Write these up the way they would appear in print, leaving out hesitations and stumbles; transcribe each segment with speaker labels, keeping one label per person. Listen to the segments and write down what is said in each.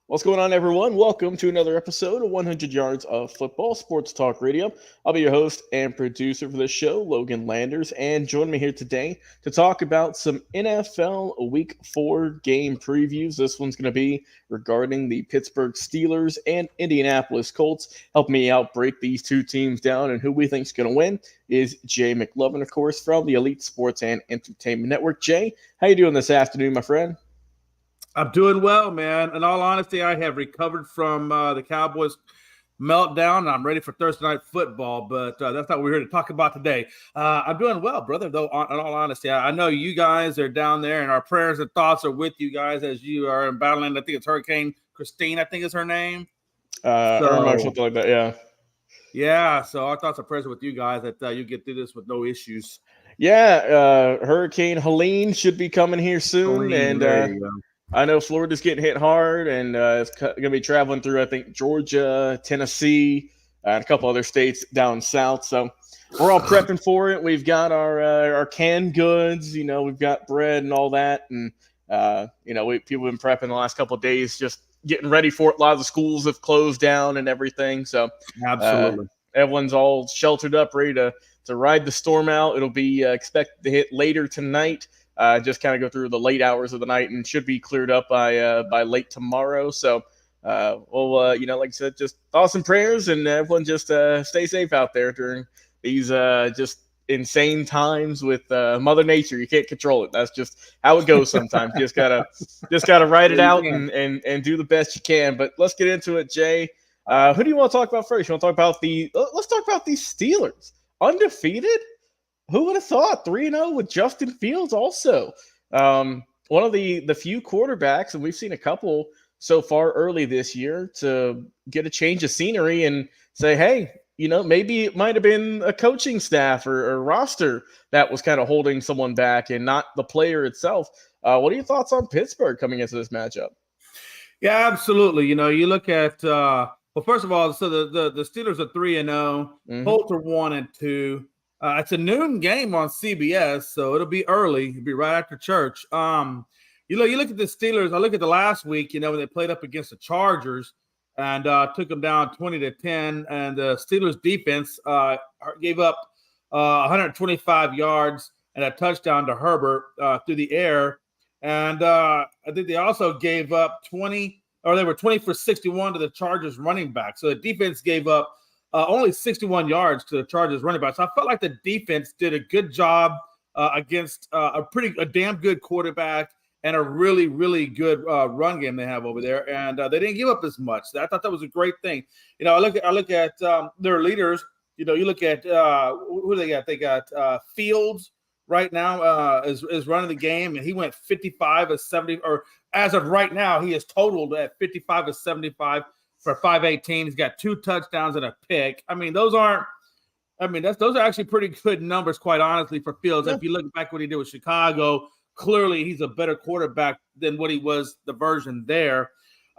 Speaker 1: What's going on, everyone? Welcome to another episode of 100 Yards of Football Sports Talk Radio. I'll be your host and producer for this show, Logan Landers, and join me here today to talk about some NFL Week 4 game previews. This one's going to be regarding the Pittsburgh Steelers and Indianapolis Colts. Help me out break these two teams down, and who we think is going to win is Jay McLovin, of course, from the Elite Sports and Entertainment Network. Jay, how you doing this afternoon, my friend?
Speaker 2: I'm doing well, man. In all honesty, I have recovered from the Cowboys meltdown, and I'm ready for Thursday night football, but that's not what we're here to talk about today. I'm doing well, brother, though, in all honesty. I know you guys are down there, and our prayers and thoughts are with you guys as you are battling. I think it's Hurricane Christine, I think is her name.
Speaker 1: I remember something like that, yeah.
Speaker 2: Yeah, so our thoughts and prayers are with you guys that you get through this with no issues.
Speaker 1: Yeah, Hurricane Helene should be coming here soon,
Speaker 2: Helene,
Speaker 1: and I know Florida's getting hit hard, and it's going to be traveling through, I think, Georgia, Tennessee, and a couple other states down south. So we're all prepping for it. We've got our canned goods, we've got bread and all that, and people have been prepping the last couple of days, just getting ready for it. A lot of the schools have closed down and everything, so
Speaker 2: absolutely,
Speaker 1: everyone's all sheltered up, ready to ride the storm out. It'll be expected to hit later tonight. Just kind of go through the late hours of the night and should be cleared up by late tomorrow. So, like I said, just thoughts and prayers, and everyone just stay safe out there during these just insane times with Mother Nature. You can't control it. That's just how it goes sometimes. just gotta ride it out and do the best you can. But let's get into it, Jay. Who do you want to talk about first? You want to talk about let's talk about these Steelers, undefeated. Who would have thought 3-0 with Justin Fields also? One of the few quarterbacks, and we've seen a couple so far early this year, to get a change of scenery and say, hey, maybe it might have been a coaching staff or roster that was kind of holding someone back and not the player itself. What are your thoughts on Pittsburgh coming into this matchup?
Speaker 2: Yeah, absolutely. You look at first of all, so the Steelers are 3-0, Colts are 1-2. It's a noon game on CBS, so it'll be early. It'll be right after church. You look at the Steelers. I look at the last week, when they played up against the Chargers and took them down 20-10, and the Steelers defense gave up 125 yards and a touchdown to Herbert through the air. And I think they also gave up 20 for 61 to the Chargers running back. So the defense gave up only 61 yards to the Chargers running back. So I felt like the defense did a good job against a damn good quarterback and a really, really good run game they have over there. And they didn't give up as much. I thought that was a great thing. I look at their leaders. You look at who they got. They got Fields right now is running the game, and he went 55 of 70. Or as of right now, he is totaled at 55 of 75. For 518, he's got 2 touchdowns and a pick. Those are actually pretty good numbers, quite honestly, for Fields. Yeah. If you look back what he did with Chicago, clearly he's a better quarterback than what he was the version there.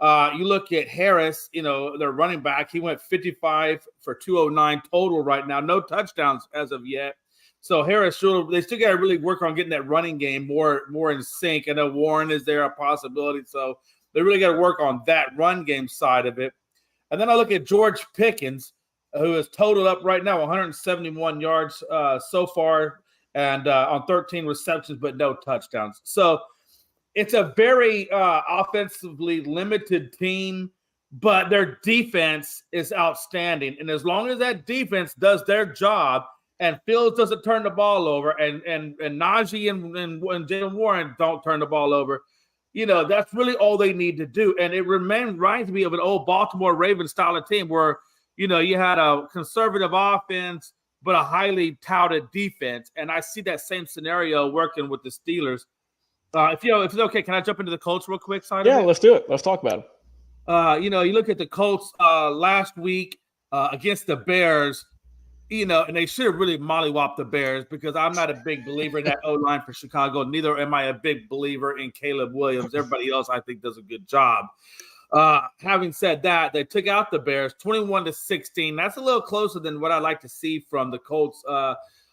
Speaker 2: You look at Harris, their running back, he went 55 for 209 total right now, no touchdowns as of yet. So Harris, they still got to really work on getting that running game more in sync. I know Warren is there a possibility, so they really got to work on that run game side of it. And then I look at George Pickens, who is totaled up right now 171 yards so far and on 13 receptions, but no touchdowns. So it's a very offensively limited team, but their defense is outstanding. And as long as that defense does their job and Fields doesn't turn the ball over and Najee and Jalen Warren don't turn the ball over, that's really all they need to do. And it reminds me of an old Baltimore Ravens style of team where, you had a conservative offense, but a highly touted defense. And I see that same scenario working with the Steelers. If it's okay, can I jump into the Colts real quick?
Speaker 1: Yeah, let's do it. Let's talk about
Speaker 2: it. You look at the Colts last week against the Bears, and they should have really mollywopped the Bears because I'm not a big believer in that O-line for Chicago. Neither am I a big believer in Caleb Williams. Everybody else, I think, does a good job. Having said that, they took out the Bears 21-16. That's a little closer than what I like to see from the Colts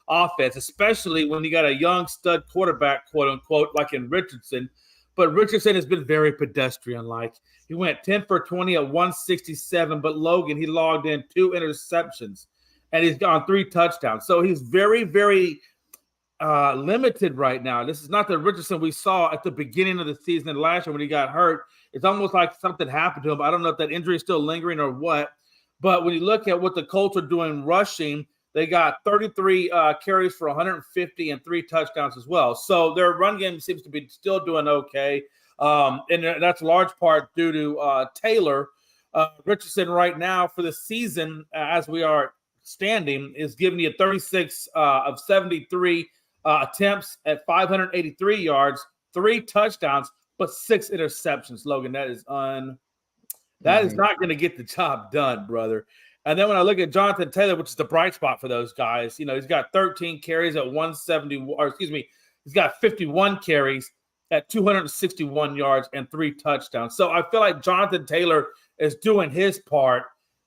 Speaker 2: offense, especially when you got a young stud quarterback, quote unquote, like in Richardson. but Richardson has been very pedestrian-like. He went 10 for 20 at 167, but Logan, he logged in 2 interceptions, and he's gone 3 touchdowns. So he's very, very limited right now. This is not the Richardson we saw at the beginning of the season and last year when he got hurt. It's almost like something happened to him. I don't know if that injury is still lingering or what, but when you look at what the Colts are doing rushing, they got 33 carries for 150 and 3 touchdowns as well. So their run game seems to be still doing okay. And that's a large part due to Taylor. Richardson right now for the season, as we are standing, is giving you 36 of 73 attempts at 583 yards, 3 touchdowns, but 6 interceptions. Logan, that is not going to get the job done, brother. And then when I look at Jonathan Taylor, which is the bright spot for those guys, he's got 13 carries at 170, or excuse me, he's got 51 carries at 261 yards and 3 touchdowns. So I feel like Jonathan Taylor is doing his part.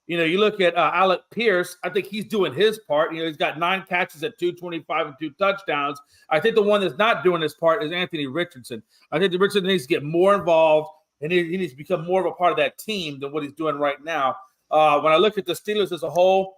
Speaker 2: You look at Alec Pierce, I think he's doing his part. He's got 9 catches at 225 and 2 touchdowns. I think the one that's not doing his part is Anthony Richardson. I think the Richardson needs to get more involved, and he needs to become more of a part of that team than what he's doing right now. When I look at the Steelers as a whole,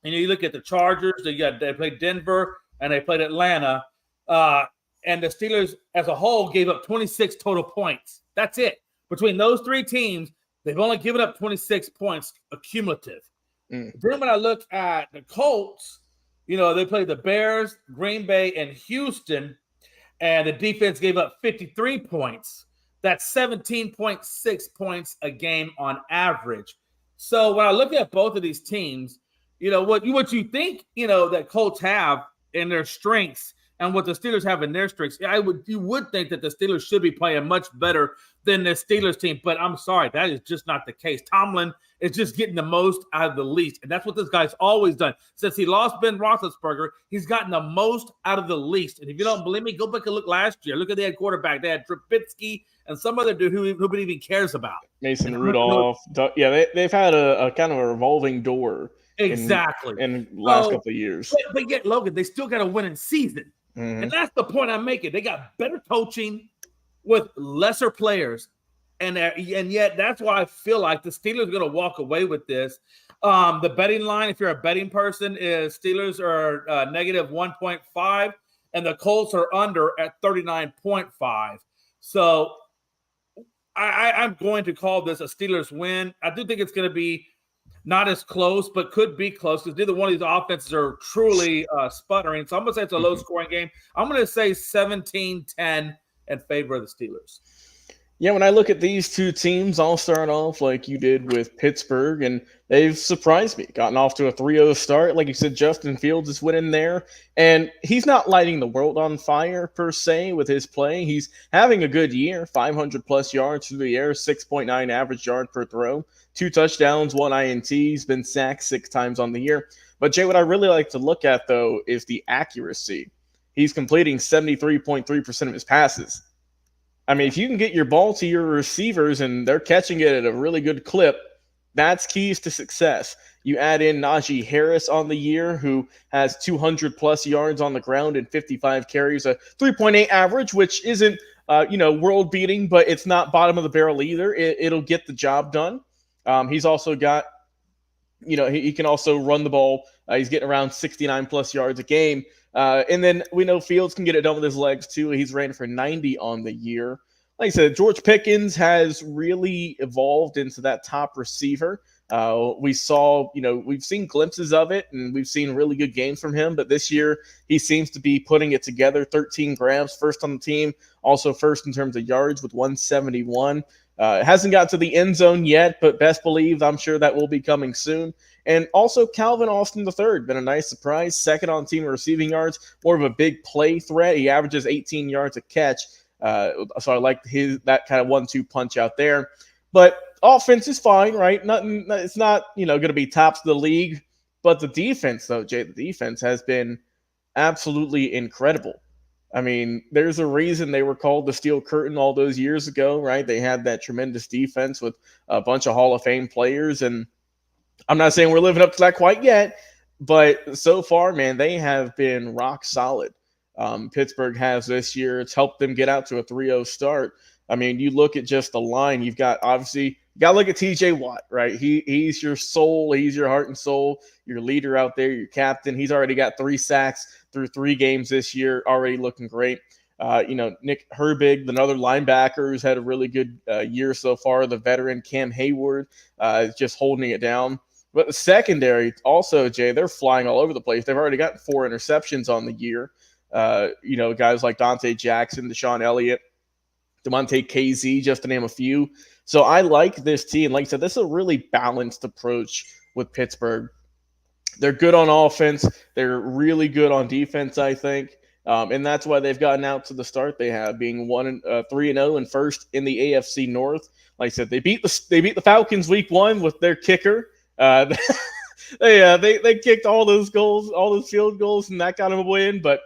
Speaker 2: you look at the Chargers, they played Denver, and they played Atlanta. And the Steelers as a whole gave up 26 total points. That's it. Between those 3 teams, they've only given up 26 points cumulative. Then when I look at the Colts, they played the Bears, Green Bay, and Houston, and the defense gave up 53 points. That's 17.6 points a game on average. So when I look at both of these teams, what you think, that Colts have in their strengths and what the Steelers have in their strengths, you would think that the Steelers should be playing much better than the Steelers team, but I'm sorry, that is just not the case. Tomlin is just getting the most out of the least, and that's what this guy's always done. Since he lost Ben Roethlisberger, he's gotten the most out of the least. And if you don't believe me, go back and look last year. Look at the head quarterback. They had Trubisky and some other dude who nobody even cares about.
Speaker 1: Mason Rudolph. Yeah, they've had a kind of a revolving door.
Speaker 2: Exactly.
Speaker 1: In the last couple of years.
Speaker 2: But yet, Logan, they still got a winning season.
Speaker 1: Mm-hmm.
Speaker 2: And that's the point I'm making. They got better coaching with lesser players. And yet that's why I feel like the Steelers are going to walk away with this. The betting line, if you're a betting person, is Steelers are negative 1.5 and the Colts are under at 39.5. So I'm going to call this a Steelers win. I do think it's going to be not as close, but could be close because neither one of these offenses are truly sputtering. So I'm going to say it's a low-scoring game. I'm going to say 17-10 in favor of the Steelers.
Speaker 1: Yeah, when I look at these 2 teams, I'll start off like you did with Pittsburgh, and they've surprised me. Gotten off to a 3-0 start. Like you said, Justin Fields is winning there, and he's not lighting the world on fire per se with his play. He's having a good year, 500-plus yards through the air, 6.9 average yard per throw, 2 touchdowns, 1 INT. He's been sacked 6 times on the year. But, Jay, what I really like to look at, though, is the accuracy. He's completing 73.3% of his passes. I mean, if you can get your ball to your receivers and they're catching it at a really good clip, that's keys to success. You add in Najee Harris on the year, who has 200-plus yards on the ground and 55 carries, a 3.8 average, which isn't, world-beating, but it's not bottom of the barrel either. It'll get the job done. He's also got, he can also run the ball. He's getting around 69-plus yards a game. And then we know Fields can get it done with his legs, too. He's rated for 90 on the year. Like I said, George Pickens has really evolved into that top receiver. We've seen glimpses of it, and we've seen really good games from him. But this year, he seems to be putting it together. 13 grabs, first on the team. Also first in terms of yards with 171. Hasn't got to the end zone yet, but best believe I'm sure that will be coming soon. And also Calvin Austin III, been a nice surprise. Second on team receiving yards, more of a big play threat. He averages 18 yards a catch. So I like that kind of 1-2 punch out there. But offense is fine, right? It's not going to be tops of the league. But the defense, though, Jay, the defense has been absolutely incredible. I mean, there's a reason they were called the Steel Curtain all those years ago, right? They had that tremendous defense with a bunch of Hall of Fame players, and I'm not saying we're living up to that quite yet, but so far, man, they have been rock solid. Pittsburgh has this year. It's helped them get out to a 3-0 start. I mean, you look at just the line. You've got, obviously, you got to look at TJ Watt, right? He's your soul. He's your heart and soul, your leader out there, your captain. He's already got 3 sacks through 3 games this year, already looking great. Nick Herbig, another linebacker who's had a really good year so far. The veteran Cam Hayward is just holding it down. But the secondary also, Jay, they're flying all over the place. They've already got 4 interceptions on the year. Guys like Dante Jackson, Deshaun Elliott, DeMonte KZ, just to name a few. So I like this team. Like I said, this is a really balanced approach with Pittsburgh. They're good on offense. They're really good on defense, I think. And that's why they've gotten out to the start they have, being 3-0 and first in the AFC North. Like I said, they beat the Falcons week 1 with their kicker. They kicked all those goals, all those field goals, and that got them a win. But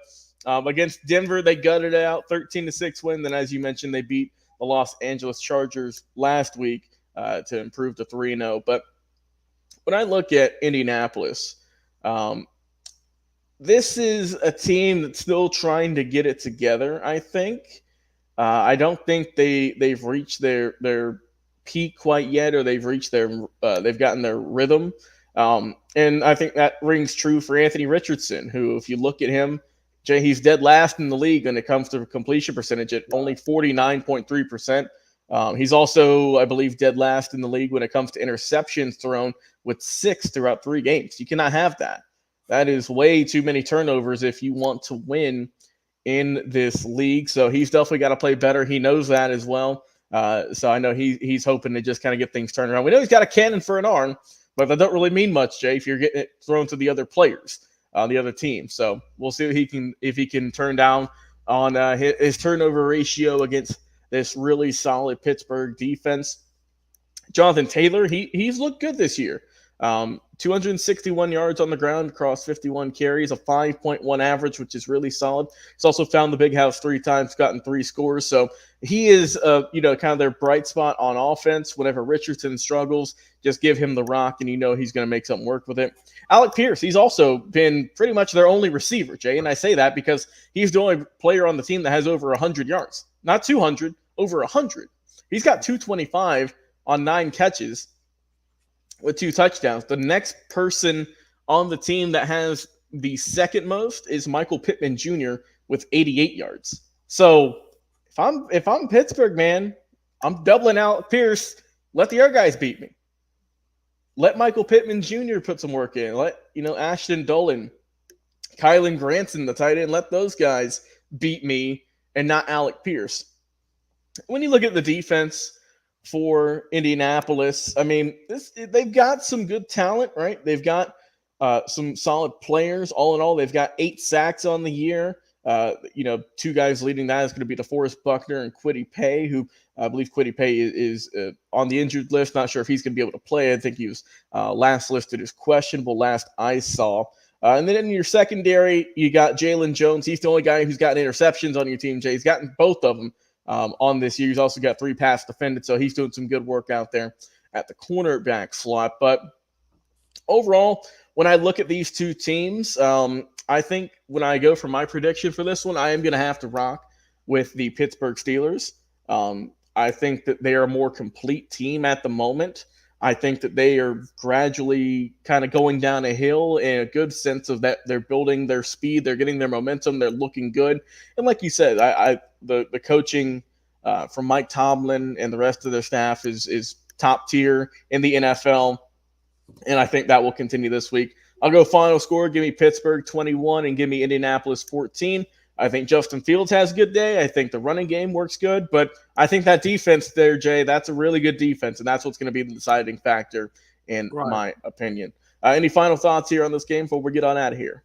Speaker 1: against Denver, they gutted it out, 13-6 win. Then, as you mentioned, they beat the Los Angeles Chargers last week to improve to 3-0. But when I look at Indianapolis, this is a team that's still trying to get it together, I think. I don't think they've reached their peak quite yet, or they've gotten their rhythm. And I think that rings true for Anthony Richardson, who, if you look at him, Jay, he's dead last in the league when it comes to completion percentage at only 49.3%. He's also, I believe, dead last in the league when it comes to interceptions thrown, with 6 throughout 3 games. You cannot have that. That is way too many turnovers if you want to win in this league. So he's definitely got to play better. He knows that as well. So I know he's hoping to just kind of get things turned around. We know he's got a cannon for an arm, but that don't really mean much, Jay, if you're getting it thrown to the other players, the other team. So we'll see if he can turn down on his turnover ratio against this really solid Pittsburgh defense. Jonathan Taylor, he's looked good this year. 261 yards on the ground across 51 carries, a 5.1 average, which is really solid. He's also found the big house 3 times, gotten 3 scores. So he is, kind of their bright spot on offense. Whenever Richardson struggles, just give him the rock, and he's going to make something work with it. Alec Pierce, he's also been pretty much their only receiver, Jay, and I say that because he's the only player on the team that has over 100 yards. Not 200, over 100. He's got 225 on 9 catches with 2 touchdowns. The next person on the team that has the second most is Michael Pittman Jr. with 88 yards. So if I'm Pittsburgh, man, I'm doubling out Pierce. Let the other guys beat me. Let Michael Pittman Jr. put some work in. Let Ashton Dolan, Kylan Granson, the tight end, let those guys beat me and not Alec Pierce. When you look at the defense for Indianapolis, I mean, they've got some good talent, right? They've got some solid players. All in all, they've got 8 sacks on the year. 2 guys leading that is going to be DeForest Buckner and Kwity Paye, who I believe Kwity Paye is on the injured list. Not sure if he's going to be able to play. I think he was last listed as questionable last I saw. And then in your secondary, you got Jalen Jones. He's the only guy who's gotten interceptions on your team, Jay. He's gotten both of them on this year. He's also got 3 pass defended, so he's doing some good work out there at the cornerback slot. But overall, when I look at these 2 teams, I think when I go for my prediction for this one, I am going to have to rock with the Pittsburgh Steelers. I think that they are a more complete team at the moment. I think that they are gradually kind of going down a hill in a good sense of that they're building their speed, they're getting their momentum, they're looking good. And like you said, the coaching from Mike Tomlin and the rest of their staff is top tier in the NFL, and I think that will continue this week. I'll go final score. Give me Pittsburgh 21 and give me Indianapolis 14. I think Justin Fields has a good day. I think the running game works good, but I think that defense there, Jay, that's a really good defense, and that's what's going to be the deciding factor in my opinion. Any final thoughts here on this game before we get on out of here?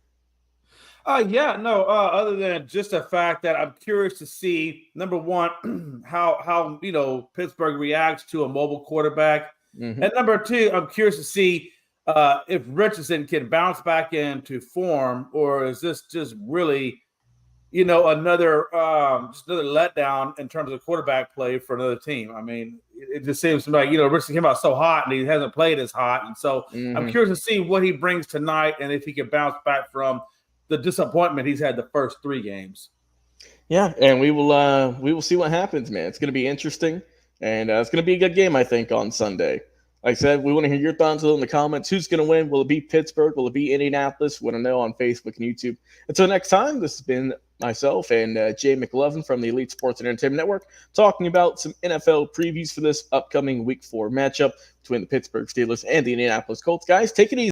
Speaker 2: Other than just the fact that I'm curious to see, number one, how Pittsburgh reacts to a mobile quarterback. Mm-hmm. And number 2, I'm curious to see if Richardson can bounce back into form, or is this just really another letdown in terms of quarterback play for another team. I mean, it just seems like, Richardson came out so hot and he hasn't played as hot. And so I'm curious to see what he brings tonight and if he can bounce back from the disappointment he's had the first 3 games.
Speaker 1: Yeah, and we will see what happens, man. It's going to be interesting, and it's going to be a good game, I think, on Sunday. Like I said, we want to hear your thoughts in the comments. Who's going to win? Will it be Pittsburgh? Will it be Indianapolis? We want to know on Facebook and YouTube. Until next time, this has been myself and Jay McLovin from the Elite Sports and Entertainment Network talking about some NFL previews for this upcoming Week 4 matchup between the Pittsburgh Steelers and the Indianapolis Colts. Guys, take it easy.